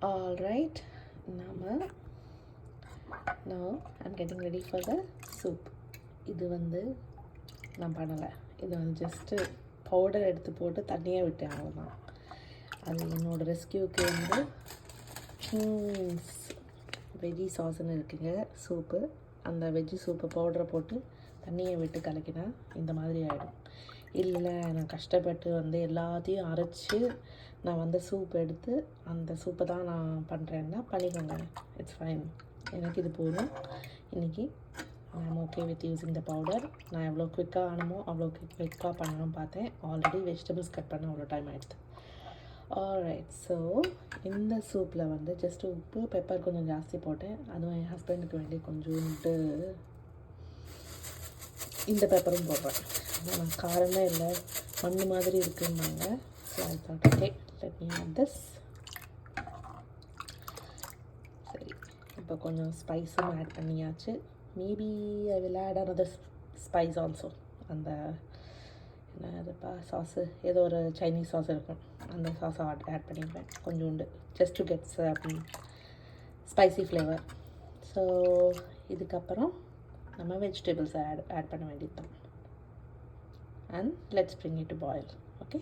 All right, now I'm getting ready for the soup. இது வந்து நான் பண்ணலை, இது வந்து ஜஸ்ட்டு பவுடர் எடுத்து போட்டு தண்ணியாக விட்டேன், அவ்வளோதான். அது என்னோடய ரெஸ்கியூக்கு வந்து கிங்ஸ் வெஜ்ஜி சாஸ்ன்னு இருக்குங்க சூப்பு. அந்த வெஜ்ஜி சூப்பை பவுடரை போட்டு தண்ணியை விட்டு கலக்கினா இந்த மாதிரி ஆகிடும். இல்லை நான் கஷ்டப்பட்டு வந்து எல்லாத்தையும் அரைச்சி நான் வந்து சூப் எடுத்து அந்த சூப்பை தான் நான் பண்ணுறேன்னா பண்ணிக்கோங்க, இட்ஸ் ஃபைன். எனக்கு இது போதும் இன்றைக்கி. I'm okay with using the powder. நான் எவ்வளோ குயிக்காக ஆனமோ அவ்வளோ குயிக்காக பண்ணணும்னு பார்த்தேன். ஆல்ரெடி வெஜிடபிள்ஸ் கட் பண்ண அவ்வளோ டைம் ஆகிடுது. ஆல்ரைட், ஸோ இந்த சூப்பில் வந்து ஜஸ்ட்டு உப்பு பெப்பர் கொஞ்சம் ஜாஸ்தி போட்டேன். அதுவும் என் ஹஸ்பண்டுக்கு வேண்டி கொஞ்சோண்டு இந்த பெப்பரும் போடுறேன். நான் காரமே இல்லை, மண் மாதிரி இருக்குன்னாங்க. So I thought okay let me add this. சரி, இப்போ கொஞ்சம் ஸ்பைஸும் ஆட் பண்ணியாச்சு. Maybe I will add another spice also. அந்த என்ன அதுப்பா சாஸு, ஏதோ ஒரு சைனீஸ் சாஸ் இருக்கும், அந்த சாஸை ஆட் பண்ணிப்பேன் கொஞ்சோண்டு, just to get spicy flavour. So இதுக்கப்புறம் நம்ம வெஜிடபிள்ஸை ஆட் பண்ண வேண்டியது தான். And let's bring it to boil. Okay.